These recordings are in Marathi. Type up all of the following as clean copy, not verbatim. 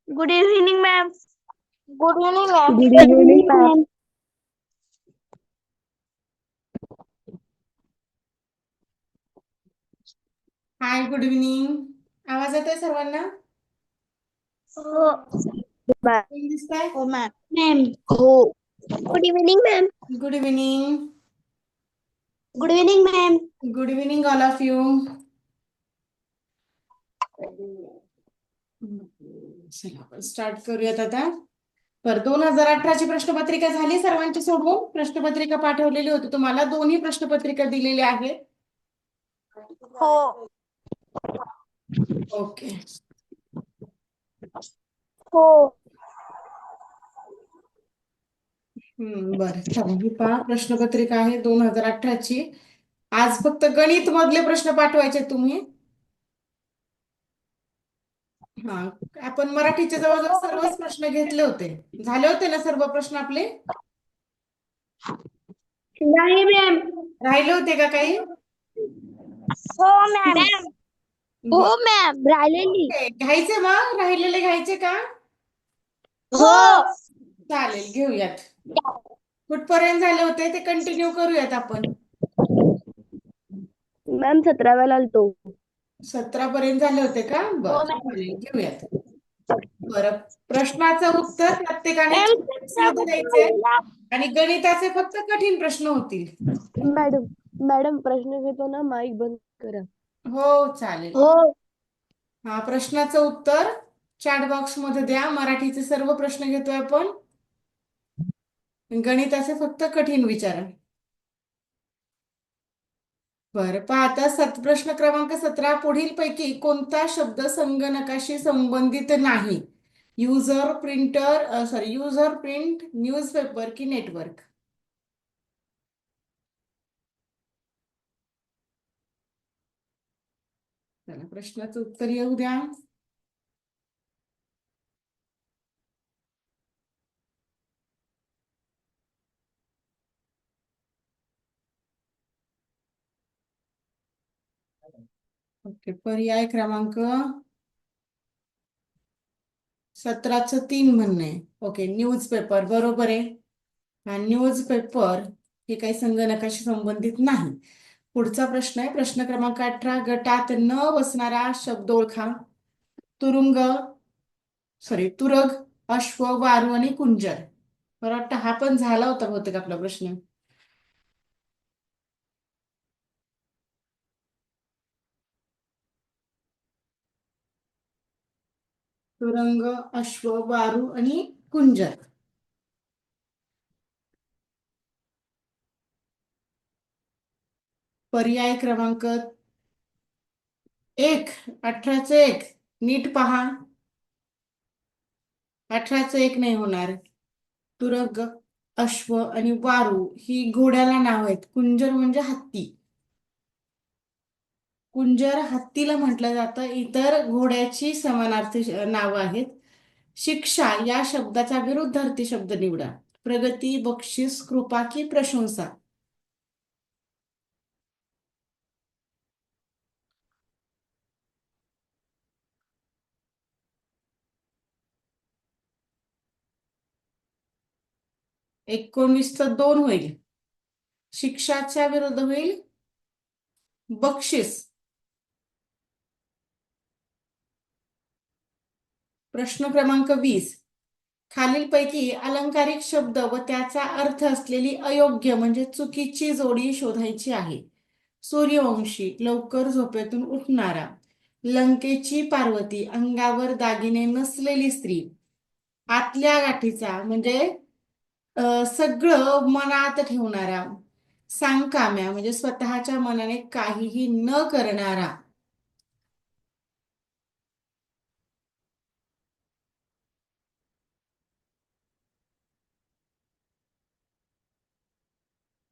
Good evening, ma'am. Good evening, ma'am. Good evening, ma'am. हाय, गुड इव्हनिंग. आवाज येतोय सर्वांना? हो कोण दिसताय? हो मॅम. मॅम. हो. Good evening ma'am. Good evening. Good evening ma'am. Good evening all of you. चला आपण स्टार्ट करूयात आता. तर 2018ची प्रश्नपत्रिका झाली सर्वांची सोडवून. प्रश्नपत्रिका पाठवलेली होती तुम्हाला. दोन्ही प्रश्नपत्रिका दिलेल्या आहेत. हो. ओके. हो. बरं, चला ही पहा प्रश्नपत्रिका आहे 2018ची. आज फक्त गणित मधले प्रश्न पाठवायचे तुम्ही. हा, आपण मराठीचे जवळजवळ सर्वच प्रश्न घेतले होते. झाले होते ना सर्व प्रश्न आपले? नाही मॅम. राहिले होते का काही? हो मॅम. हो बरं. मॅम. राहिलेली. ओके, घ्यायचे मग? राहिलेले घ्यायचे का? हो. चालेल, घेऊयात. कुठपर्यंत झाले होते ते कंटिन्यू करूयात आपण. मॅम 17व्याला आलतो. 17 पर्यंत झाले होते का? बरं, चालेल, घेऊयात. बरं, प्रश्नाचं उत्तर प्रत्येकाने मध्ये द्यायचे आणि गणिताचे फक्त कठीण प्रश्न होतील. मॅडम प्रश्न घेतो ना, माईक बंद करा. हो, चालेल. हो. हा, प्रश्नाचं उत्तर चॅट बॉक्स मध्ये द्या. मराठीचे सर्व प्रश्न घेतोय आपण. गणिताचे फक्त कठीण विचारा. बरं, पाहता प्रश्न क्रमांक 17 पुढील पैकी कोणता शब्द संगणकाशी संबंधित नाही? युजर प्रिंट, न्यूजपेपर की नेटवर्क? चला, प्रश्नाचं उत्तर येऊ द्या. ओके, पर्याय क्रमांक 17चं 3 म्हणणं आहे. ओके, न्यूजपेपर बरोबर आहे. हा, न्यूजपेपर हे काही संगणकाशी संबंधित नाही. पुढचा प्रश्न आहे प्रश्न क्रमांक 18. गटात न बसणारा शब्द ओळखा. तुरग, अश्व, वारू आणि कुंजर. मला वाटतं हा पण झाला होता बहुतेक आपला प्रश्न. तुरंग, अश्व, वारू आणि कुंजर. पर्याय क्रमांक 1, 18चं 1 नीट पहा. 18चं 1 नाही होणार. तुरग, अश्व आणि वारू ही घोड्याला नाव आहेत. कुंजर म्हणजे हत्ती. कुंजर हत्तीला म्हटलं जातं. इतर घोड्याची समानार्थी नावं आहेत. शिक्षा या शब्दाचा विरुद्धार्थी शब्द निवडा. प्रगती, बक्षीस, कृपा की प्रशंसा? एकोणीसचं 2 होईल. शिक्षाच्या विरुद्ध होईल बक्षीस. प्रश्न क्रमांक 20. खालीलपैकी अलंकारिक शब्द व त्याचा अर्थ असलेली अयोग्य म्हणजे चुकीची जोडी शोधायची आहे. सूर्यवंशी, लवकर झोपेतून उठणारा. लंकेची पार्वती, अंगावर दागिने नसलेली स्त्री. आतल्या गाठीचा म्हणजे सगळं मनात ठेवणारा. सांगकाम्या म्हणजे स्वतःच्या मनाने काहीही न करणारा.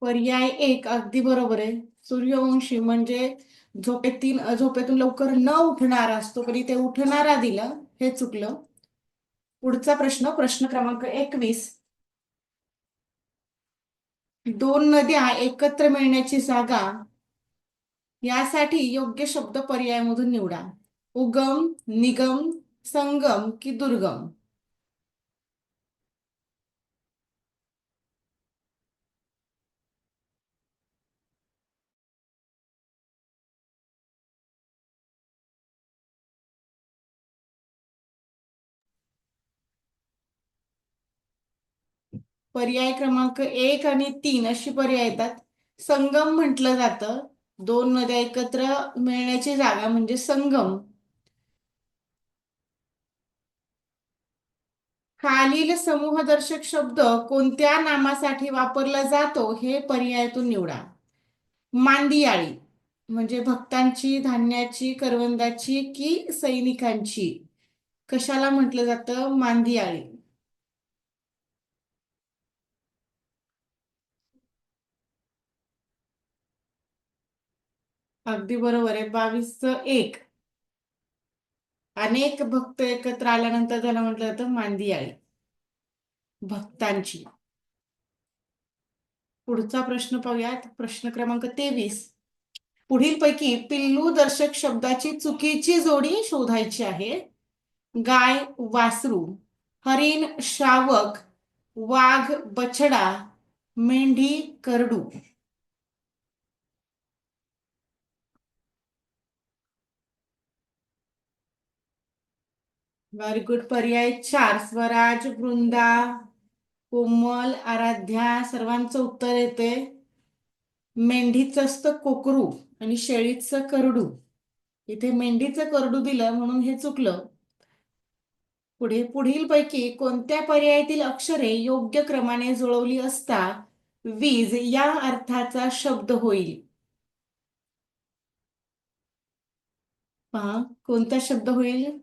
पर्याय 1 अगदी बरोबर आहे. सूर्यवंशी म्हणजे झोपेतून लवकर न उठणारा असतो, पण इथे उठणारा दिलं, हे चुकलं. पुढचा प्रश्न क्रमांक 21. 2 नद्या एकत्र मिळण्याची जागा यासाठी योग्य शब्द पर्यायामधून निवडा. उगम, निगम, संगम की दुर्गम? पर्याय क्रमांक 1 आणि 3 अशी पर्याय येतात. संगम म्हटलं जातं. दोन नद्या एकत्र मिळण्याची जागा म्हणजे संगम. खालील समूहदर्शक शब्द कोणत्या नामासाठी वापरला जातो हे पर्यायातून निवडा. मांदियाळी म्हणजे भक्तांची, धान्याची, करवंदाची की सैनिकांची? कशाला म्हटलं जातं मांदियाळी? अगदी बरोबर आहे. 22-1. अनेक भक्त एकत्र आल्यानंतर त्याला म्हटलं जातं मांदियाळी, भक्तांची. पुढचा प्रश्न पाहूयात. प्रश्न क्रमांक 23. पुढीलपैकी पिल्लू दर्शक शब्दाची चुकीची जोडी शोधायची आहे. गाय वासरू, हरिण शावक, वाघ बछडा, मेंढी करडू. Very good. पर्याय 4 स्वराज, वृंदा, कोमल, आराध्या सर्वांचं उत्तर येते. मेंढीचं असतं कोकरू आणि शेळीचं करडू. इथे मेंढीचं करडू दिलं म्हणून हे चुकलं. पुढीलपैकी कोणत्या पर्यायातील अक्षरे योग्य क्रमाने जुळवली असता वीज या अर्थाचा शब्द होईल? पहा कोणता शब्द होईल?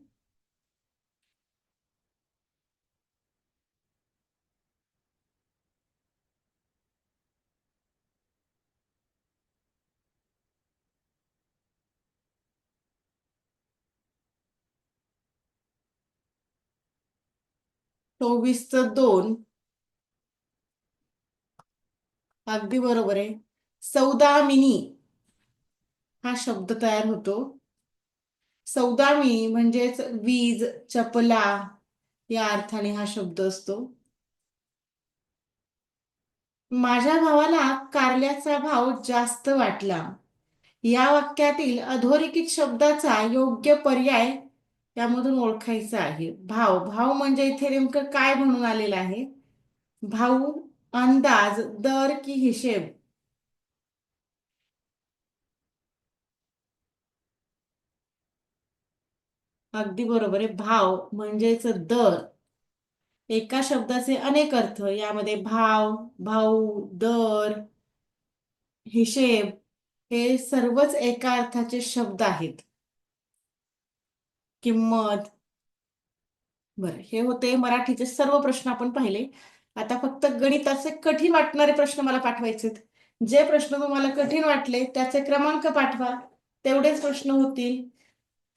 चोवीसचं 2. अगदी बरोबर आहे. सौदामिनी हा शब्द तयार होतो. सौदामिनी म्हणजेच वीज, चपला या अर्थाने हा शब्द असतो. माझ्या भावाला कारल्याचा भाव जास्त वाटला. या वाक्यातील अधोरेखित शब्दाचा योग्य पर्याय यामधून ओळखायचा आहे. भाव भाव म्हणजे इथे नेमकं काय म्हणून आलेलं आहे? भाव, अंदाज, दर की हिशेब? अगदी बरोबर आहे. भाव म्हणजेच दर. एका शब्दाचे अनेक अर्थ यामध्ये भाव, भाऊ, दर, हिशेब हे सर्वच एका अर्थाचे शब्द आहेत. किंमत. बरं, हे होते मराठीचे सर्व प्रश्न आपण पाहिले. आता फक्त गणिताचे कठीण वाटणारे प्रश्न मला पाठवायचे. जे प्रश्न तुम्हाला कठीण वाटले त्याचे क्रमांक पाठवा. तेवढेच प्रश्न होतील.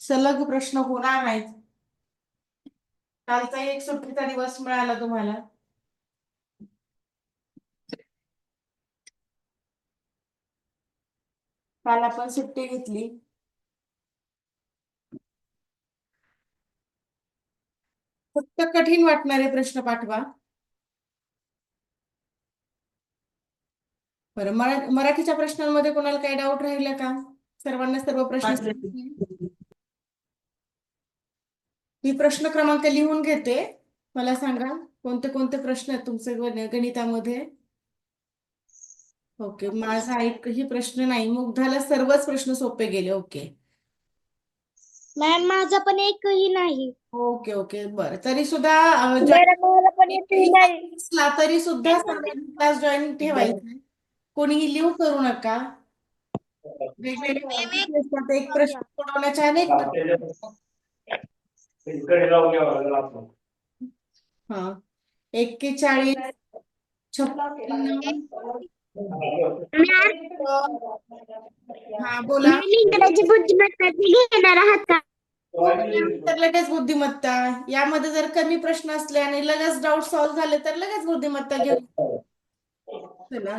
सलग प्रश्न होणार नाहीत. कालचा एक सुट्टीचा दिवस मिळाला तुम्हाला. काल आपण सुट्टी घेतली. फक्त कठीण वाटणारे प्रश्न पाठवा. बरं, मराठीच्या प्रश्नांमध्ये कोणाला काही डाऊट राहिला का? सर्वांना सर्व प्रश्न समजले? मी प्रश्न क्रमांक लिहून घेते. मला सांगा कोणते कोणते प्रश्न आहेत तुमचे गणितामध्ये? ओके, माझा एकही प्रश्न नाही. मुग्धाला सर्वच प्रश्न सोपे गेले. ओके मॅम माझा पण एकही नाही. ओके ओके बरं. तरी सुद्धा मॅडम मला पण एकही नाही. तरी सुद्धा सर्वांनी क्लास जॉईन ठेवायचा. कोणीही लिहू करू नका. वेगवेगळे पद्धती असतात. एक प्रश्न सोडवण्याच्या अनेक पद्धती. हा 41, 56. हा बोला. इंग्रजी बुद्धिमत्ता घेणार आहात का? तर लगेच बुद्धिमत्ता. यामध्ये जर कमी प्रश्न असले आणि लगेच डाऊट सॉल्व्ह झाले तर लगेच बुद्धिमत्ता घेऊ. चला.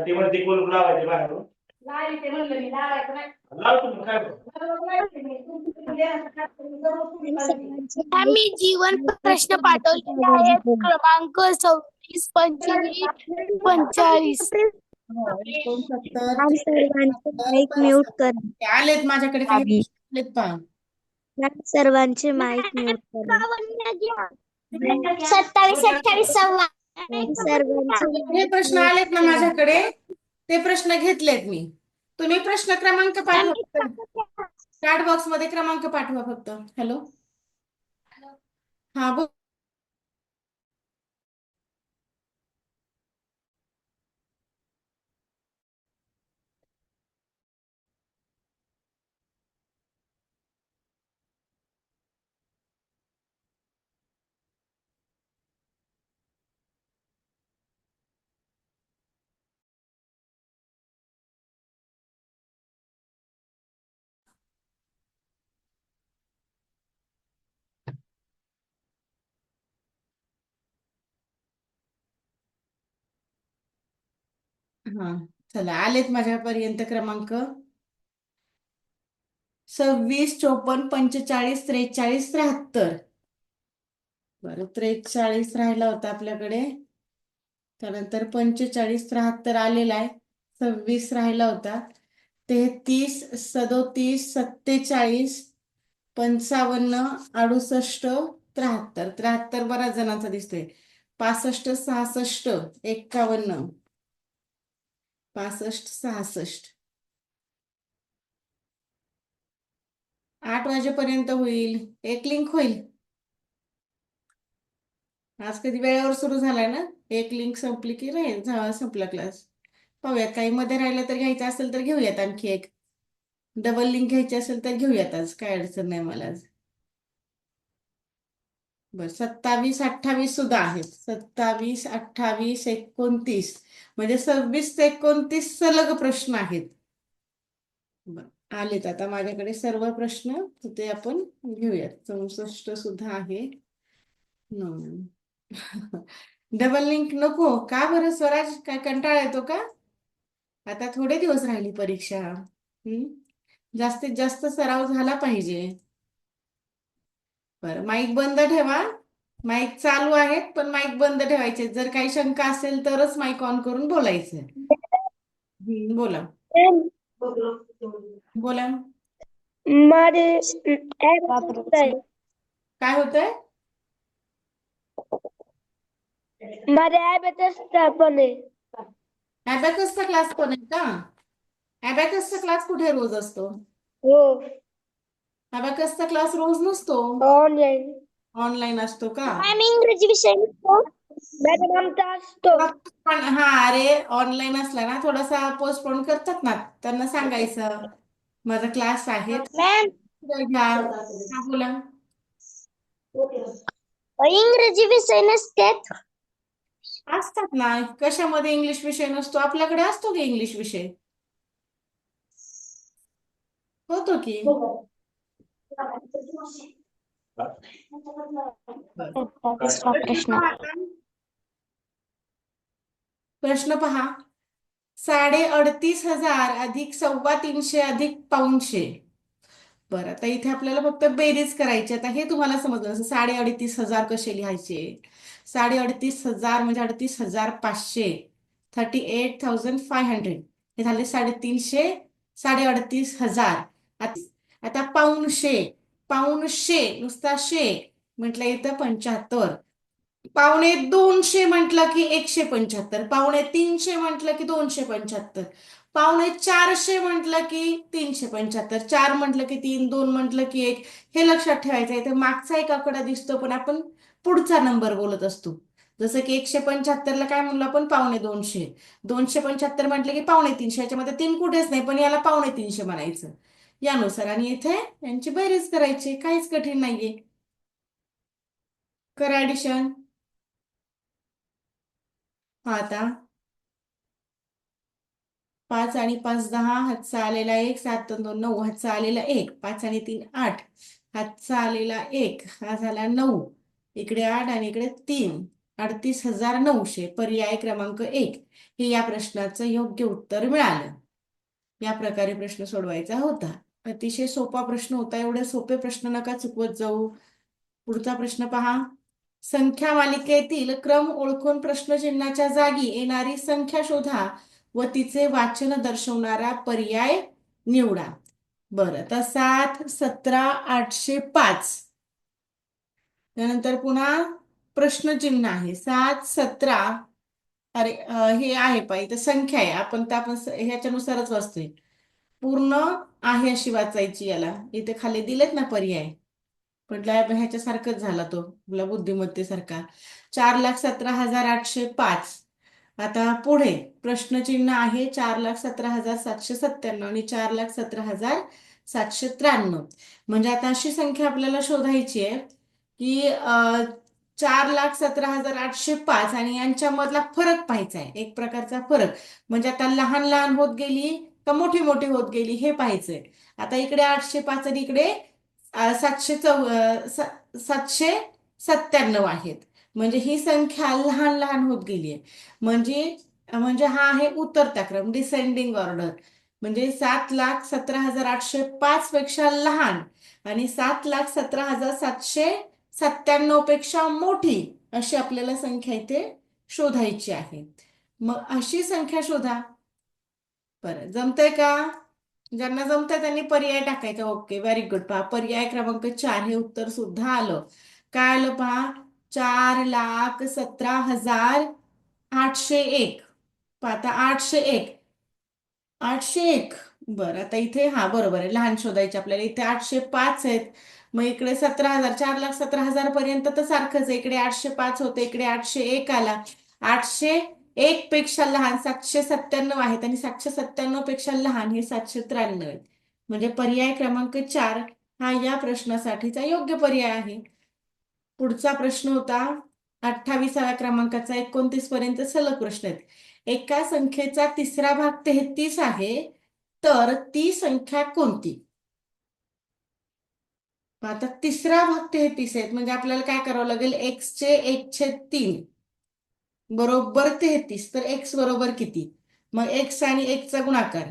ती म्हणते कुलूप लावायची बाहेरून. आम्ही जीवन प्रश्न पाठवलेले आहेत क्रमांक 26, 25, 45. 69 सर्वांचे 73 माईक म्यूट करा. आलेत माझ्याकडे काही प्रश्न आलेत पहा. सर्वांचे माईक म्यूट करा. 27, 28, 26. सर्वांचे हे प्रश्न आलेत ना माझ्याकडे, ते प्रश्न घेतलेत मी. तुम्ही प्रश्न क्रमांक पाठवा. चॅट बॉक्स मध्ये क्रमांक पाठवा फक्त. हॅलो, हा बोल. हा चला, आलेत माझ्यापर्यंत क्रमांक 26, 54, 45, 43, 73. बरं, 43 राहिला होता आपल्याकडे, त्यानंतर 45, 73 आलेला आहे, 26 राहिला होता, 33, 37, 47, 55, 68, 73. 73 बऱ्याच जणांचा दिसतोय. 65, 66, 51, 65, 66. 8 वाजेपर्यंत होईल. एक लिंक होईल. आज कधी वेळेवर सुरू झालाय ना, एक लिंक संपली की नाही संपला क्लास. पाहूयात, काही मध्ये राहिलं तर घ्यायचं असेल तर घेऊयात. आणखी एक डबल लिंक घ्यायची असेल तर घेऊयात. आज काय अडचण नाही मला आज. बर, 27, 28 सुद्धा आहेत. 27, 28, 29 म्हणजे 26 ते 29 सलग प्रश्न आहेत. बर, आलेत आता माझ्याकडे सर्व प्रश्न, ते आपण घेऊयात. 64 सुद्धा आहे. डबल लिंक नको का बरं स्वराज? काय कंटाळा येतो का? आता थोडे दिवस राहिली परीक्षा. जास्तीत जास्त सराव झाला पाहिजे. बरं, माईक बंद ठेवा. माईक चालू आहेत पण माईक बंद ठेवायचे. जर काही शंका असेल तरच माईक ऑन करून बोलायचं. बोला बोला. माझे काय होतंय? माझे पण आहे. ॲबॅकसचा क्लास पण आहे का? ॲबॅकसचा क्लास कुठे रोज असतो? हो, ॲबॅकसचा क्लास रोज नसतो, ऑनलाईन. ऑनलाईन असतो का? मॅम इंग्रजी विषय मॅडम आमचा असतो. पण हा, अरे ऑनलाईन असला ना थोडासा पोस्टपोन करतात ना, त्यांना सांगायचं माझा क्लास आहे मॅम घ्या. हा बोला. इंग्रजी विषय नसतात. असतात ना, कशामध्ये इंग्लिश विषय नसतो? आपल्याकडे असतो की इंग्लिश विषय, होतो की. प्रश्न पहा. 3,38,000 अधिक 325 अधिक 500. बरं, आता इथे आपल्याला फक्त बेरीज करायची. आता हे तुम्हाला समजलं असं. 3,38,000 कसे लिहायचे? 3,38,000 म्हणजे 38,500, 38,500. हे झाले 350, 3,38,000. आता पाऊणशे, पाऊणशे नुसता शे म्हटलं इथं 75. 250 म्हटलं की 175. 350 म्हटलं की 275. 450 म्हटलं की 375. 4 म्हटलं की 3, 2 म्हटलं की 1. हे लक्षात ठेवायचं आहे. तर मागचा एक आकडा दिसतो पण आपण पुढचा नंबर बोलत असतो. जसं की 175ला काय म्हणलो आपण? 250. 275 म्हटलं की 350. याच्यामध्ये 3 कुठेच नाही पण याला 350 म्हणायचं यानुसार. आणि इथे यांची बेरीज करायची. काहीच कठीण नाहीये. करा ऍडिशन. हा, आता 5 आणि 5 10, हातचा आलेला 1, 7 2 9, हातचा आलेला 1, 5 आणि 3 8, हातचा आलेला 1, हा झाला 9, इकडे 8 आणि इकडे 3, 38,900. पर्याय क्रमांक 1 हे या प्रश्नाचं योग्य उत्तर मिळालं. या प्रकारे प्रश्न सोडवायचा होता. अतिशय सोपा प्रश्न होता. एवढे सोपे प्रश्न नका चुकवत जाऊ. पुढचा प्रश्न पहा. संख्या मालिकेतील क्रम ओळखून प्रश्नचिन्हाच्या जागी येणारी संख्या शोधा व तिचे वाचन दर्शवणारा पर्याय निवडा. बरं, तर 7, 17, 805. त्यानंतर पुन्हा प्रश्नचिन्ह आहे. 7, 17. अरे हे आहे पाहिजे तर संख्या आहे. आपण ह्याच्यानुसारच वाचतोय. पूर्ण आहे अशी वाचायची याला. इथे खाली दिलेत ना पर्याय. पण ह्याच्यासारखंच झाला तो आपला बुद्धिमत्तेसारखा. 4,17,805. आता पुढे प्रश्नचिन्ह आहे 4,17,797 आणि 4,17,793. म्हणजे आता अशी संख्या आपल्याला शोधायची आहे की 4,17,805 आणि यांच्यामधला फरक पाहायचा आहे. एक प्रकारचा फरक म्हणजे आता लहान लहान होत गेली का मोठी मोठी होत गेली हे पाहायचंय. आता इकडे 805 आणि इकडे 797 आहेत. म्हणजे ही संख्या लहान लहान होत गेली आहे. म्हणजे म्हणजे हा आहे उतरता क्रम, डिसेंडिंग ऑर्डर. म्हणजे 7,17,805 पेक्षा लहान आणि 7,17,797 पेक्षा मोठी अशी आपल्याला संख्या इथे शोधायची आहे. मग अशी संख्या शोधा. बरं, जमतंय का? ज्यांना जमतंय त्यांनी पर्याय टाकायचा. Okay, very good. पहा, पर्याय क्रमांक 4 हे उत्तर सुद्धा आलं. काय आलं पहा, 4,17,801. पहा आता 801. 801. बरं, आता इथे हा बरोबर आहे, लहान शोधायचे आपल्याला. इथे 805 आहेत. मग इकडे 17,000, 4,17,000 पर्यंत तर सारखंच आहे. इकडे 805 होते, इकडे 801 आला. 801 पेक्षा लहान 797 आहेत आणि 797 पेक्षा लहान हे 793 आहेत. म्हणजे पर्याय क्रमांक 4 हा या प्रश्नासाठीचा योग्य पर्याय आहे. पुढचा प्रश्न होता 28व्या क्रमांकाचा. 29 पर्यंत सलग प्रश्न आहेत. एका संख्येचा तिसरा भाग 33 आहे तर ती संख्या कोणती? आता तिसरा भाग 33 आहेत म्हणजे आपल्याला काय करावं लागेल, चे 1/3 बरोबर 33. तर x बरोबर किती? मग x आणि 1 चा गुणाकार,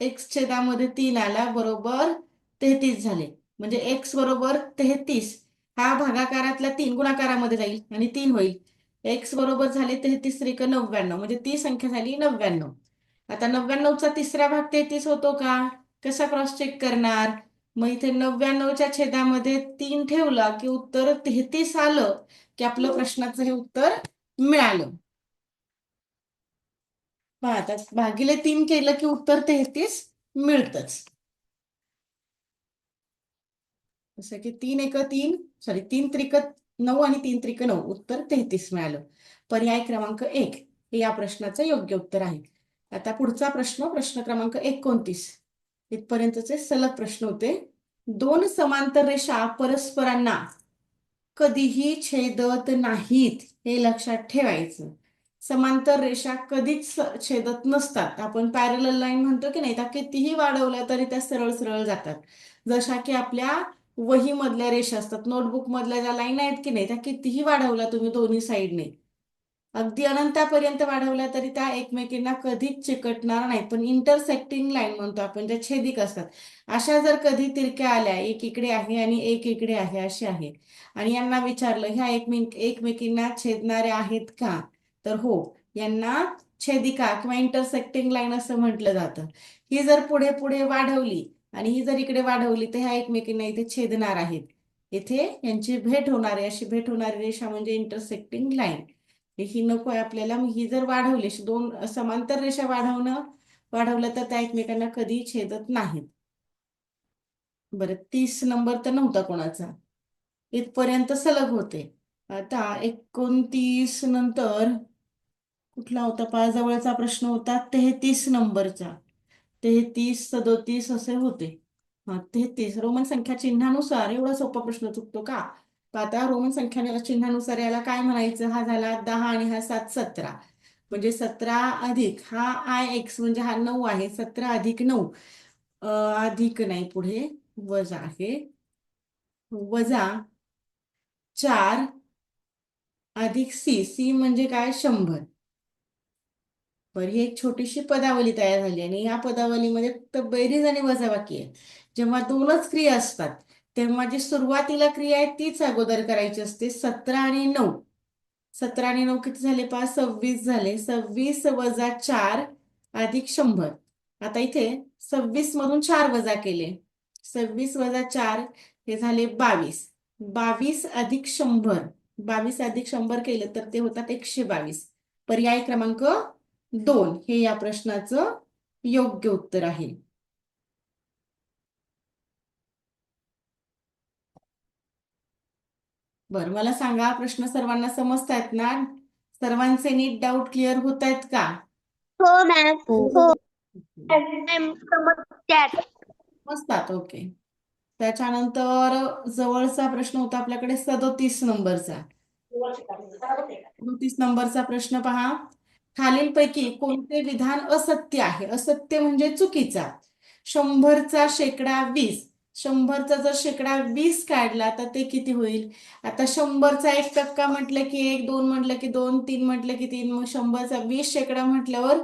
x छेदामध्ये 3 आला बरोबर 33 झाले. म्हणजे x बरोबर 33 हा भागाकारातल्या 3 गुणाकारामध्ये जाईल आणि 3 होईल. x बरोबर झाले 33 त्रिक 99 म्हणजे ती संख्या झाली 99. आता 99चा तिसरा भाग 33 होतो का? कसा क्रॉस चेक करणार? मग इथे 99च्या छेदामध्ये 3 ठेवला की उत्तर 33 आलं की आपलं प्रश्नाचं हे उत्तर मिळालं. आता भागिले 3 केलं की उत्तर 33 मिळतच. जसं की 3 एक 3, सॉरी 3 त्रिक 9 आणि 3 त्रिक 9 उत्तर 33 मिळालं. पर्याय क्रमांक 1 हे या प्रश्नाचं योग्य उत्तर आहे. आता पुढचा प्रश्न, प्रश्न क्रमांक 29. इथपर्यंतचे सलग प्रश्न होते. 2 समांतर रेषा परस्परांना कधीही छेदत नाहीत हे लक्षात ठेवायचं. समांतर रेषा कधीच छेदत नसतात. आपण पॅरलल लाईन म्हणतो की नाही, त्या कितीही वाढवल्या तरी त्या सरळ सरळ जातात. जशा की आपल्या वही मधल्या रेषा असतात, नोटबुक मधल्या ज्या लाईन आहेत की नाही, त्या कितीही वाढवल्या तुम्ही दोन्ही साईडने, अगदी अनंतापर्यंत वाढवल्या तरी त्या एकमेकींना कधीच चिकटणार नाहीत. पण इंटरसेक्टिंग लाईन म्हणतो आपण, ज्या छेदिक असतात, अशा जर कधी तिरक्या आल्या, एक इकडे आहे आणि एक इकडे आहे अशी आहे, आणि यांना विचारलं ह्या एकमेकींना छेदणाऱ्या आहेत का, तर हो, यांना छेदिका किंवा इंटरसेक्टिंग लाईन असं म्हटलं जातं. ही जर पुढे पुढे वाढवली आणि ही जर इकडे वाढवली तर ह्या एकमेकींना इथे छेदणार आहेत. इथे यांची भेट होणारी, अशी भेट होणारी रेषा म्हणजे इंटरसेक्टिंग लाईन. ही नको आहे आपल्याला. मग ही जर वाढवली, 2 समांतर रेषा वाढवलं तर त्या एकमेकांना कधी छेदत नाहीत. बरं, 30 नंबर तर नव्हता कोणाचा, इथपर्यंत सलग होते. आता 29 नंतर कुठला होता? जवळचा प्रश्न होता 33 नंबरचा. 33, 37 असे होते. 33 रोमन संख्या चिन्हानुसार. एवढा सोपा प्रश्न चुकतो का? तर आता रोमन संख्या चिन्हानुसार याला काय म्हणायचं? हा झाला 10 आणि हा 7 17. म्हणजे 17 अधिक हा IX म्हणजे हा 9 आहे. 17 अधिक 9 अधिक नाही, पुढे वजा आहे, वजा 4 अधिक C. C म्हणजे काय? 100. बरं, ही एक छोटीशी पदावली तयार झाली आणि या पदावलीमध्ये फक्त बेरीज आणि वजाबाकी आहे. जेव्हा दोनच क्रिया असतात तेव्हा जी सुरुवातीला क्रिया आहे तीच अगोदर करायची असते. 17 आणि 9, 17 आणि 9 किती झाले? 26 झाले. 26 - 4 अधिक 100. आता इथे 26 मधून 4 वजा केले. 26 - 4 हे झाले 22. 22 अधिक 100. 22 अधिक 100 केलं तर ते होतात 122. पर्याय क्रमांक 2 हे या प्रश्नाचं योग्य उत्तर आहे. बरं, मला सांगा, प्रश्न सर्वांना समजतायत ना? सर्वांचे नीट डाऊट क्लिअर होत आहेत का? हो मॅम. हो. मॅम समजत्यात. समजतात. ओके. त्याच्यानंतर जवळचा प्रश्न होता आपल्याकडे 37 नंबरचा. 37 नंबरचा प्रश्न पहा. खालीलपैकी कोणते विधान असत्य आहे? असत्य म्हणजे चुकीचा. 100चा शेकडा 20. 100चा जर शेकडा 20 काढला तर ते किती होईल? आता 100चा 1% म्हटलं की 1, 2 म्हटलं की 2, 3 म्हटलं की 3, मग 100चा 20 शेकडा म्हटल्यावर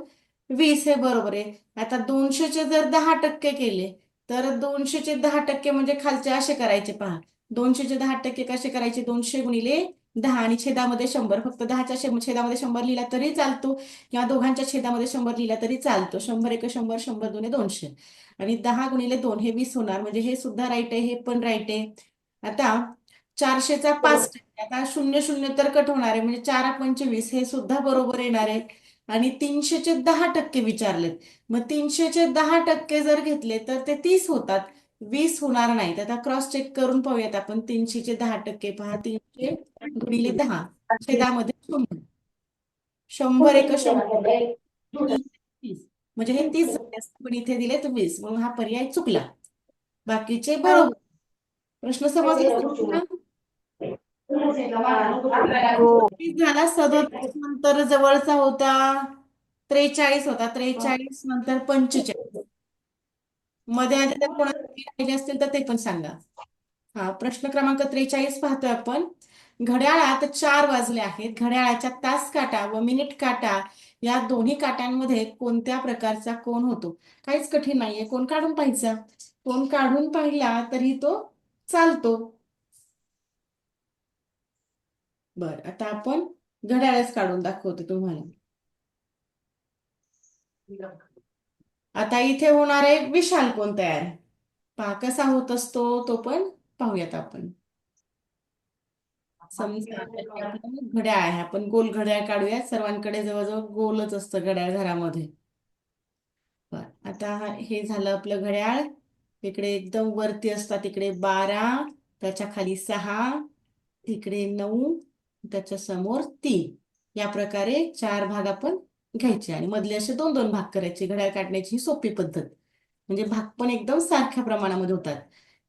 20 हे बरोबर आहे. आता 200चे जर 10% केले तर 200चे 10% म्हणजे खालचे असे करायचे पहा. 200चे 10% कसे करायचे? 200 गुणिले 10 आणि छेदामध्ये 100. फक्त 10च्या छेदामध्ये 100 लिहिला तरी चालतो किंवा दोघांच्या छेदामध्ये 100 लिहिला तरी चालतो. 100 1 100, 100 2 200 आणि 10 गुणिले 2 हे 20 होणार. म्हणजे हे सुद्धा राईट आहे, हे पण राईट आहे. आता 400चा 5%. आता 0 0 तर कट होणार आहे, म्हणजे 4 पंचे 20 हे सुद्धा बरोबर येणार आहे. आणि 300चे 10% विचारलेत. मग 300चे 10% जर घेतले तर ते 30 होतात, 20 होणार नाहीत. आता क्रॉस चेक करून पाहूयात आपण. 300चे 10% पहा. 300 गुणिले 10 छेदामध्ये 100. 100 1 100 30. म्हणजे हे 30 झाले असते, पण इथे दिले तर 20, म्हणून हा पर्याय चुकला. बाकीचे बरोबर. प्रश्न समजला सगळ्यांना? हो. 30 झाला. 37 नंतर जवळचा होता 43 होता. 43 नंतर 45. मध्ये आधी जर कोणाचे राहिले असतील तर ते पण सांगा. हा, प्रश्न क्रमांक 43 पाहतोय आपण. घड्याळात 4 वाजले आहेत. घड्याळाच्या तास काटा व मिनिट काटा या दोन्ही काट्यांमध्ये कोणत्या प्रकारचा कोन होतो? काहीच कठीण नाहीये. कोन काढून पाहायचा. कोन काढून पाहिला तरी तो चालतो. बर, आता आपण घड्याळच काढून दाखवते तुम्हाला. आता इथे होणार आहे विशाल कोन तयार. पहा कसा होत असतो तो पण पाहूयात आपण. समजा आपलं घड्याळ आहे. आपण गोल घड्याळ काढूया. सर्वांकडे जवळजवळ गोलच असतं घड्याळ घरामध्ये. बर, आता हे झालं आपलं घड्याळ. इकडे एकदम वरती असतात, इकडे 12, त्याच्या खाली 6, तिकडे 9, त्याच्या समोर 3. या प्रकारे 4 भाग आपण घ्यायचे आणि मधले असे 2 2 भाग करायचे. घड्याळ काढण्याची ही सोपी पद्धत. म्हणजे भाग पण एकदम सारख्या प्रमाणामध्ये होतात.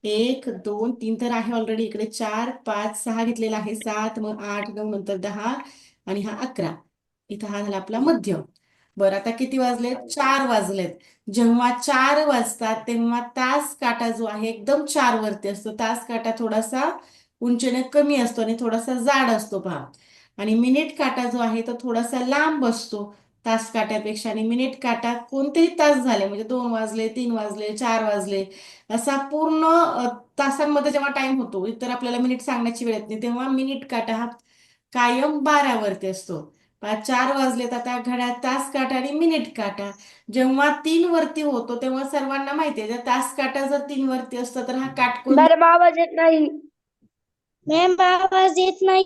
1 2 3 तर आहे ऑलरेडी. इकडे 4 5 6 घेतलेला आहे. 7 मग 8 9 नंतर 10 आणि हा 11. इथं हा झाला आपला मध्य. बरं, आता किती वाजलेत? 4 वाजलेत. जेव्हा 4 वाजतात तेव्हा तास काटा जो आहे एकदम 4 वरती असतो. तास काटा थोडासा उंचीने कमी असतो आणि थोडासा जाड असतो पहा. आणि मिनिट काटा जो आहे तो थोडासा लांब असतो तास काट्यापेक्षा. आणि मिनिट काटा कोणतेही तास झाले म्हणजे 2 वाजले, 3 वाजले, 4 वाजले, असा पूर्ण तासांमध्ये जेव्हा टाइम होतो, इतर आपल्याला मिनिट सांगण्याची वेळ येत नाही, तेव्हा मिनिट काटा हा कायम 12 वरती असतो. 4 वाजलेत. आता घड्याळ तास काटा आणि मिनिट काटा जेव्हा 3 वरती होतो तेव्हा सर्वांना माहिती आहे, जर तास काटा जर 3 वरती असतो तर हा काटकोन मॅडम आवाज येत नाही. मॅम आवाज येत नाही.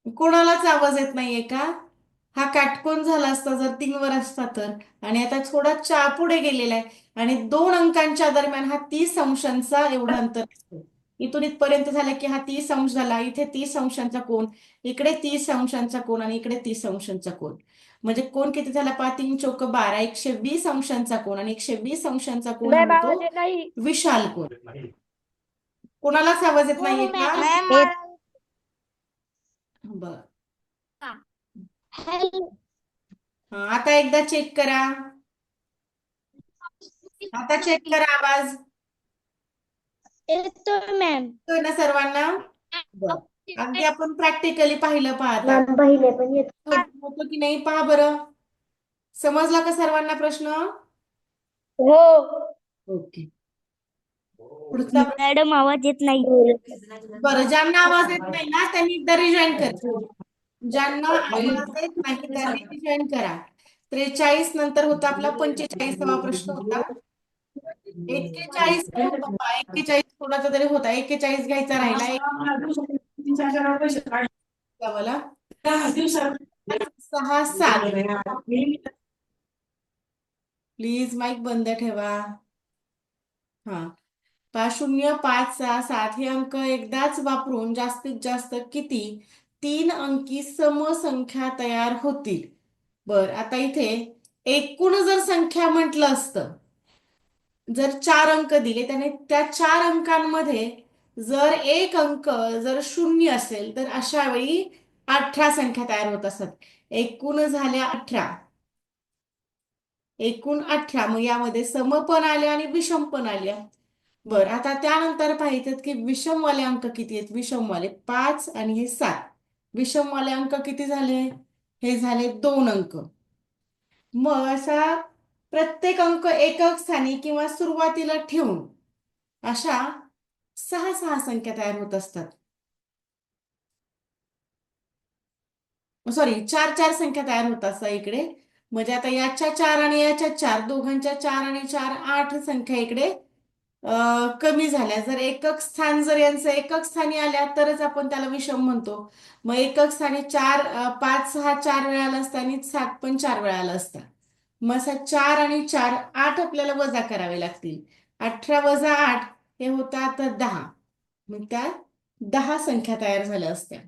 कोणालाच आवाज येत नाहीये का? हा काटकोन झाला असता जर 3 वर असता तर. आणि आता थोडा पुढे गेलेला आहे आणि 2 अंकांच्या दरम्यान हा 30 अंशांचा एवढा अंतर असतो. इथून इथपर्यंत झाला की हा 30 अंश झाला. इथे 30 अंशांचा कोन, इकडे 30 अंशांचा कोन आणि इकडे 30 अंशांचा कोन. म्हणजे कोन किती झाला? 5 3 चौक 12, 120 अंशांचा कोन आणि 120 अंशांचा कोन हा मॅम आवाज होतो येत नाही. विशाल कोन. कोणालाच आवाज येत नाहीये का? बर, हॅलो. आता एकदा चेक करा. आता चेक करा आवाज. येतोय मॅम. येतोय ना सर्वांना? बर, अगदी आपण प्रॅक्टिकली पाहिलं. पाहता मॅम पहिले पण येत. होतं की नाही पहा बरं. समजला का सर्वांना प्रश्न? हो. ओके. पुढचा प्रश्न. मॅडम आवाज येत नाही. बरं, ज्यांना आवाज येत नाही ना त्यांनी एकदा रिजॉईन करा. ज्यांना आवाज येत नाही त्यांनी रिजॉईन करा. 43 नंतर होता आपला 45वा प्रश्न होता. 41 बाबा 41 कोणाचा तरी होता. 41 घ्यायचा राहिला. मला 6 7 प्लीज माईक बंद ठेवा. हा 5 0 5 6 7 हे अंक एकदाच वापरून जास्तीत जास्त किती 3 अंकी समसंख्या तयार होतील? बर, आता इथे एकूण जर संख्या म्हटलं असतं, जर 4 अंक दिले त्याने त्या 4 अंकांमध्ये जर एक अंक जर शून्य असेल तर अशा वेळी 18 संख्या तयार होत असतात. एकूण झाल्या 18. एकूण 18. मग यामध्ये सम पण आल्या आणि विषम पण आल्या. बर, आता त्यानंतर पाहिजेत की विषमवाले अंक किती आहेत. विषमवाले 5 आणि हे 7. विषमवाले अंक किती झाले? हे झाले 2 अंक. मग असा प्रत्येक अंक एकक स्थानी किंवा सुरुवातीला ठेवून अशा 6 6 संख्या तयार होत असतात. सॉरी, 4 4 संख्या तयार होत असतात इकडे. म्हणजे आता याच्या 4 आणि याच्या 4, दोघांच्या 4 आणि 4 8 संख्या इकडे कमी झाल्या. जर एकक स्थान जर यांचं एकक स्थानी आल्या तरच आपण त्याला विषम म्हणतो. मग एकक स्थानी 4 5 6 4 वेळा आलं असतं आणि 7 पण 4 वेळा आलं असतं. मग असा 4 आणि 4 8 आपल्याला वजा करावे लागतील. 18 वजा 8 हे होतात 10. मग त्या 10 संख्या तयार झाल्या असत्या.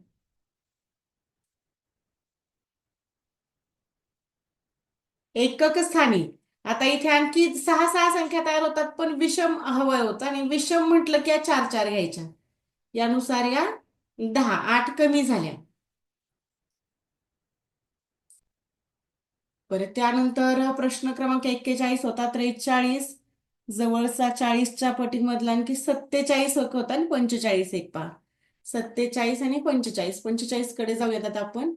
एकक स्थानी. आता इथे आणखी 6 6 संख्या तयार होतात पण विषम हवय होतं आणि विषम म्हटलं की या 4 4 घ्यायच्या. यानुसार या 10 8 कमी झाल्या. बरं, त्यानंतर प्रश्न क्रमांक 41 होता. 43 जवळचा 40च्या पटीमधला आणखी 47 एक होता आणि 45 एक पहा. 47 आणि 45. 45 कडे जाऊयात आता आपण.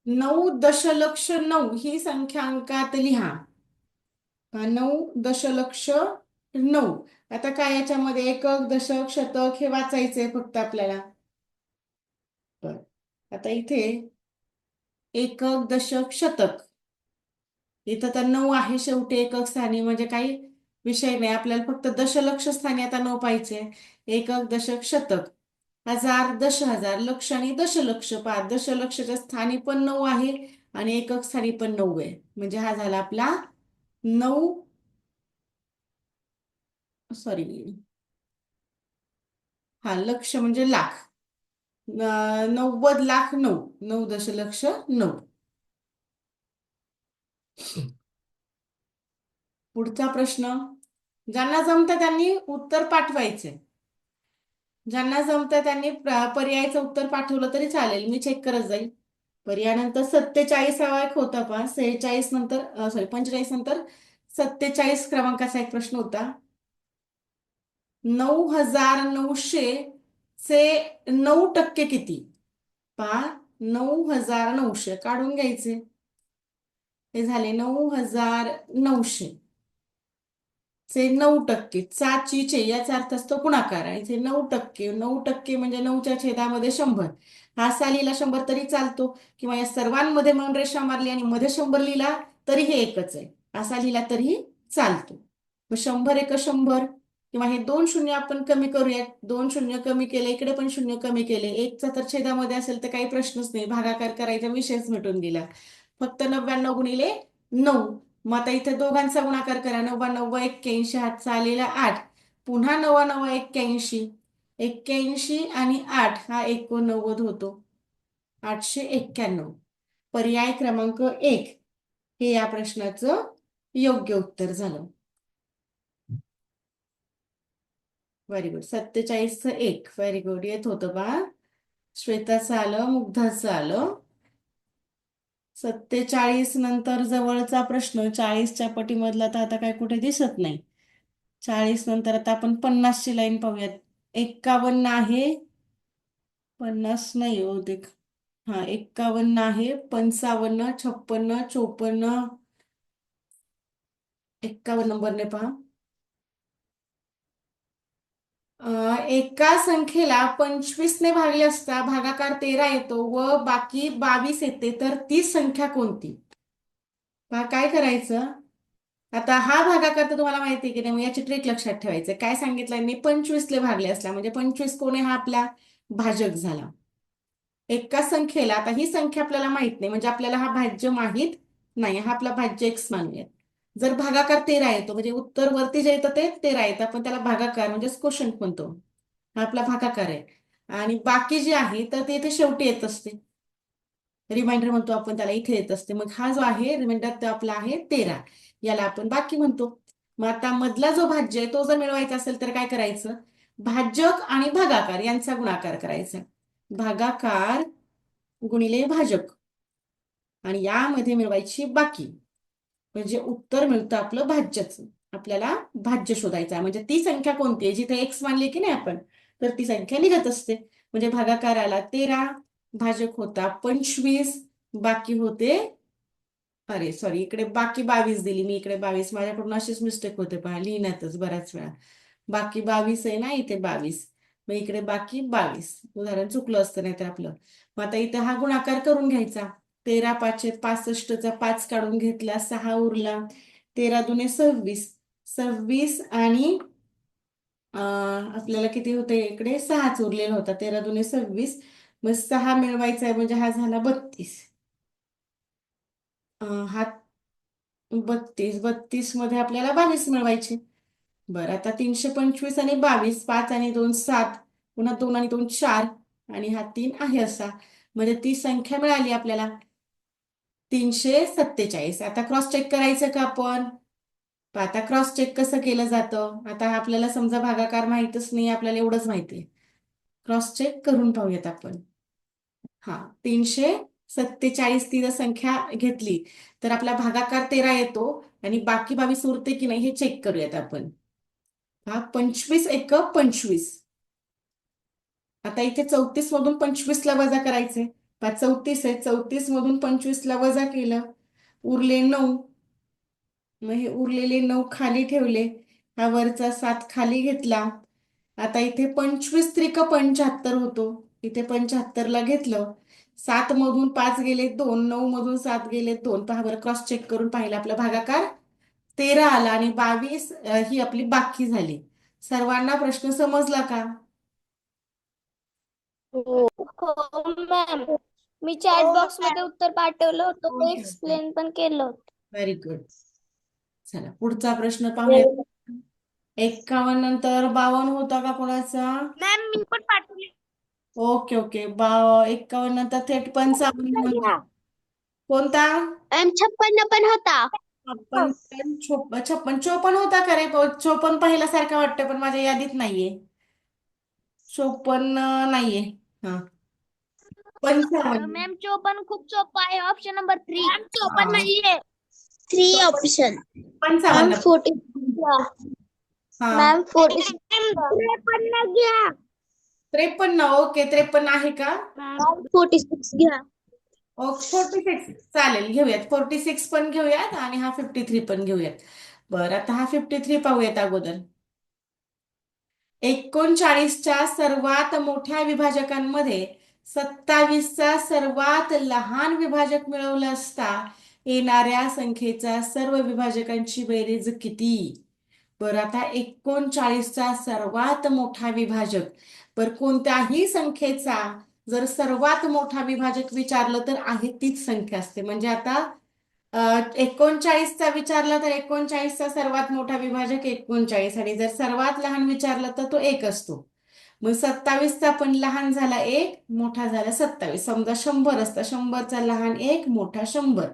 9.9 ही संख्या अंकात लिहा. 9.9. आता काय याच्यामध्ये एकक दशक शतक हे वाचायचंय फक्त आपल्याला. बर, आता इथे एकक दशक शतक इथं तर 9 आहे शेवटी एकक स्थानी, म्हणजे काही विषय नाही. आपल्याला फक्त दशलक्ष स्थानी आता 9 पाहिजे. एकक दशक शतक हजार दश हजार लक्ष आणि दशलक्ष. दशलक्षच्या स्थानी पण 9 आहे आणि एकक स्थानी पण 9 आहे. म्हणजे हा झाला आपला 9 सॉरी हा लक्ष म्हणजे लाख. 90 लाख 9. 9 दशलक्ष 9. पुढचा प्रश्न. ज्यांना जमतं त्यांनी उत्तर पाठवायचे. ज्यांना जमतं त्यांनी पर्यायाचं उत्तर पाठवलं तरी चालेल, मी चेक करत जाईल. पर्यायानंतर 47 एक होता पहा. 46 नंतर सॉरी 45 नंतर 47 क्रमांकाचा एक प्रश्न होता. 9,900 चे 9% किती? पहा 9,900 काढून घ्यायचे. हे झाले 9,900 चे 9%. चे याचा अर्थ असतो गुणाकार आणि इथे 9%. 9% म्हणजे 9च्या छेदामध्ये 100. हा असा लिहिला 100 तरी चालतो किंवा या सर्वांमध्ये म्हणून रेषा मारली आणि मध्ये 100 लिहिला तरी हे एकच आहे. असा लिहिला तरी चालतो. मग 100 एक 100 किंवा हे 2 शून्य आपण कमी करूयात. 2 शून्य कमी केले, इकडे पण शून्य कमी केले. एकचा तर छेदामध्ये असेल तर काही प्रश्नच नाही. भागाकार करायचा विषयच मिटून गेला. फक्त 99 गुणिले 9. मग आता इथे दोघांचा गुणाकार करा. 9 9 81. हातचा आलेला 8. पुन्हा 9 9 81. 81 आणि 8 हा 89 होतो. 891. पर्याय क्रमांक 1 हे या प्रश्नाचं योग्य उत्तर झालं. Very good. 47चं 1. Very good. येत होतं बा. श्वेताचं आलं, मुग्धाचं आलं. 47 नंतर जवळचा प्रश्न 40च्या पटीमधला तर आता काय कुठे दिसत नाही. 40 नंतर आता आपण 50ची लाईन पाहूयात. 51 आहे, 50 नाही होते. हा 51 आहे, 55 56 54 51 नंबरने पहा. एका संख्येला 25 ने भागले असता भागाकार 13 येतो व बाकी 22 येते, तर ती संख्या कोणती? पहा काय करायचं. आता हा भागाकार तर तुम्हाला माहिती आहे की नाही, मग याची ट्रिक लक्षात ठेवायचं. काय सांगितलंय मी, 25 ले भागले असला म्हणजे 25 कोण आहे, हा आपला भाजक झाला. एका संख्येला, आता ही संख्या आपल्याला माहित नाही म्हणजे आपल्याला हा भाज्य माहित नाही, हा आपला भाज्य x मानूयात. जर भागाकार 13 येतो म्हणजे उत्तर वरती जे येतं ते 13 येतं, आपण त्याला भागाकार म्हणजे क्वोशंट म्हणतो. हा आपला भागाकार आहे. आणि बाकी जे आहे तर ते इथे शेवटी येत असते, रिमाइंडर म्हणतो आपण त्याला, इथे येत असते. मग हा जो आहे रिमाइंडर तो आपला आहे 13, याला आपण बाकी म्हणतो. मग आता मधला जो भाज्य आहे तो जर मिळवायचा असेल तर काय करायचं, भाजक आणि भागाकार यांचा गुणाकार करायचा. भागाकार गुणिले भाजक आणि यामध्ये मिळवायची बाकी, म्हणजे उत्तर मिळतं आपलं भाज्यच. आपल्याला भाज्य शोधायचं आहे म्हणजे ती संख्या कोणती आहे, जिथे x मानली की नाही आपण, तर ती संख्या निघत असते. म्हणजे भागाकाराला 13, भाजक होता 25, बाकी होते, अरे सॉरी, इकडे बाकी 22 दिली मी, इकडे 22, माझ्याकडून अशीच मिस्टेक होते पहा लिहिण्यातच बऱ्याच वेळा. बाकी 22 आहे ना, इथे 22, मग इकडे बाकी 22, उदाहरण चुकलं असतं नाही तर आपलं. मग आता इथे हा गुणाकार करून घ्यायचा. 13 5 65चा 5 काढून घेतला, 6 उरला. 13 दुने 26, 26 आणि आपल्याला किती होते, इकडे 6च उरलेला होता. 13 दुने 26, मग 6 मिळवायचा आहे म्हणजे हा झाला 32. हा 32 मध्ये आपल्याला 22 मिळवायचे. बरं, आता 325 आणि 22, 5 आणि 2 7, पुन्हा 2 आणि 2 4, आणि हा 3 आहे असा, म्हणजे ती संख्या मिळाली आपल्याला 347. आता क्रॉस चेक करायचं का आपण. आता क्रॉस चेक कसं केलं जातं, आता आपल्याला समजा भागाकार माहितच नाही, आपल्याला एवढंच माहितीये. क्रॉस चेक करून पाहूयात आपण. हा 347 ती जर संख्या घेतली तर आपला भागाकार 13 येतो आणि बाकी 22 उरते की नाही हे चेक करूयात आपण. हा 25 एक 25. आता इथे 34 मधून 25 ला वजा करायचे. 34 आहे, 34 मधून 25 ला वजा केलं, उरले 9. मग हे उरलेले 9 खाली ठेवले, हा वरचा 7 खाली घेतला. आता इथे 25 त्रिक 75 होतो, इथे 75 ला घेतलं. 7 मधून 5 गेले 2, 9 मधून 7 गेले 2. पहा बरं, क्रॉस चेक करून पाहिलं, आपला भागाकार 13 आला आणि 22 ही आपली बाकी झाली. सर्वांना प्रश्न समजला का? हो. हो मॅम, मी चॅट बॉक्स मध्ये उत्तर पाठवलं होतं, ते ओके ओके, एक्सप्लेन पण केलं होतं. Very good. चला पुढचा प्रश्न पाहूया. 51 नंतर 52 होता का कोणाचा? मॅम मी पण पाठवली. ओके ओके, 51 नंतर थेट 55. कोणता? मॅम 56 पण होता. 56 54 होता का रे? 54 पाहिल्यासारखा वाटतं पण माझ्या यादीत नाहीये. 54 नाहीये. हा 55. मॅम 54 खूप सोपं आहे, ऑप्शन नंबर 3. मॅम 54 हा नाहीये. 3 ऑप्शन. मॅम 55. 46 हा मॅम 46 53 घ्या. 53. ओके 53 आहे का? मॅम 46 घ्या. ओके 46 चालेल, घेऊयात. 46 पण घेऊयात आणि हा 53 पण घेऊयात. बरं, आता हा 53 पाहूयात अगोदर. 39च्या सर्वात मोठ्या विभाजकांमध्ये 27चा सर्वात लहान विभाजक मिळवला असता येणाऱ्या संख्येचा सर्व विभाजकांची बेरीज किती? बरं, आता 39चा सर्वात मोठा विभाजक, बरं कोणत्याही संख्येचा जर सर्वात मोठा विभाजक विचारलं तर आहे तीच संख्या असते. म्हणजे आता 39चा विचारला तर 39चा सर्वात मोठा विभाजक 39, आणि जर सर्वात लहान विचारलं तर तो 1 असतो. मग 27चा पण लहान झाला 1, मोठा झाला 27. समजा 100 असता, 100चा लहान 1, मोठा 100.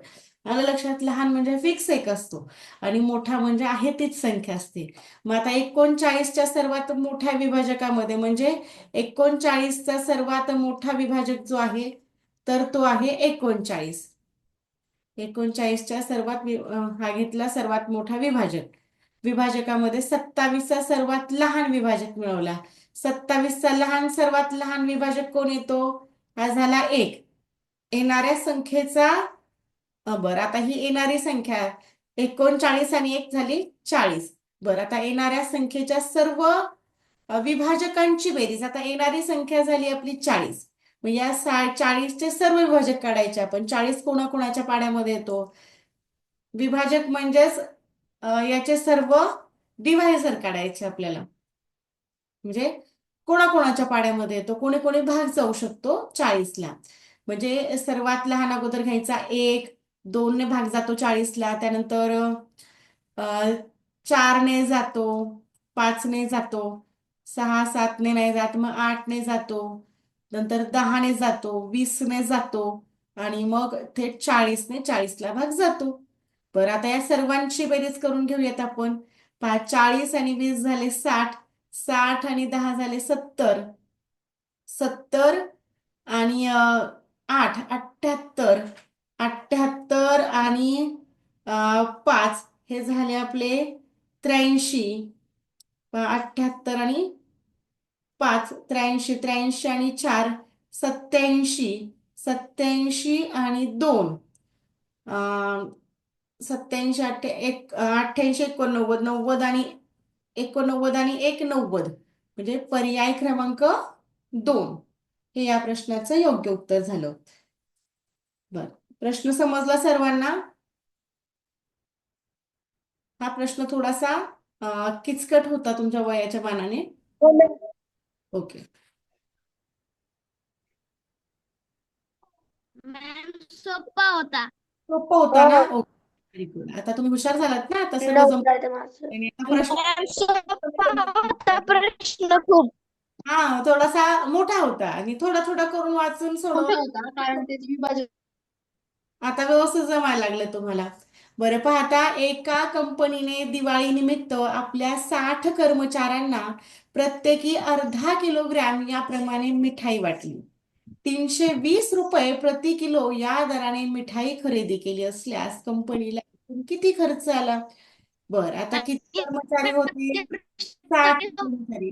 आलं लक्षात? लहान म्हणजे फिक्स 1 असतो आणि मोठा म्हणजे आहे तीच संख्या असते. मग आता 39च्या सर्वात मोठ्या विभाजकामध्ये म्हणजे 39चा सर्वात मोठा विभाजक जो आहे तर तो आहे 39. 39च्या सर्वात हा घेतला सर्वात मोठा विभाजक. विभाजकामध्ये 27चा सर्वात लहान विभाजक मिळवला. 27चा लहान सर्वात लहान विभाजक कोण येतो? हा झाला 1. येणाऱ्या संख्येचा बरं, आता ही येणारी संख्या 39 आणि 1 झाली 40. बरं, आता येणाऱ्या संख्येच्या सर्व विभाजकांची बेरीज. आता येणारी संख्या झाली आपली 40. मग या 40चे सर्व विभाजक काढायचे आपण. 40 कोणाकोणाच्या पाड्यामध्ये येतो? विभाजक म्हणजेच याचे सर्व डिव्हायझर काढायचे आपल्याला. म्हणजे कोणाकोणाच्या पाड्यामध्ये येतो, कोणी कोणी भाग जाऊ शकतो 40ला. म्हणजे सर्वात लहान अगोदर घ्यायचा 1, 2 ने भाग जातो 40ला, त्यानंतर 4 ने जातो, 5 ने जातो, 6, 7 ने नाही जात, मग 8 ने जातो, नंतर 10 ने जातो, 20 ने जातो आणि मग थेट 40 ने 40ला भाग जातो. बरं, आता या सर्वांची बेरीज करून घेऊयात आपण. 40 आणि 20 झाले 60, 60 आणि 10 झाले 70, 70 आणि 8 78, 78 आणि 5 हे झाले आपले 83, 78 आणि 5 83, 83 आणि 4 87, 87 आणि 2 87, 88, 89, 90 आणि 89 आणि 1 90, म्हणजे पर्याय क्रमांक 2 हे या प्रश्नाचं योग्य उत्तर झालं. बर, प्रश्न समजला सर्वांना? हा प्रश्न थोडासा किचकट होता तुमच्या वयाच्या मानाने. हो मॅम. ओके. मॅम सोपा होता. सोपं होता ना? हो. Okay, very good. आता तुम्ही हुशार झालात ना? आता सर्व नऊ झाले माझं. आता प्रश्न मॅम सोपा होता प्रश्न खूप. हा, थोडासा मोठा होता आणि थोडा थोडा करून वाचून सोडव. होता कारण त्याची विभाजन आता व्यवस्थित जमायला लागलं तुम्हाला. बरं, पाहता एका कंपनीने दिवाळीनिमित्त आपल्या 60 कर्मचाऱ्यांना प्रत्येकी अर्धा किलोग्रॅम याप्रमाणे मिठाई वाटली. 320 रुपये प्रति किलो या दराने मिठाई खरेदी केली असल्यास कंपनीला एकूण किती खर्च आला? बरं, आता किती कर्मचारी होते? 60 कर्मचारी.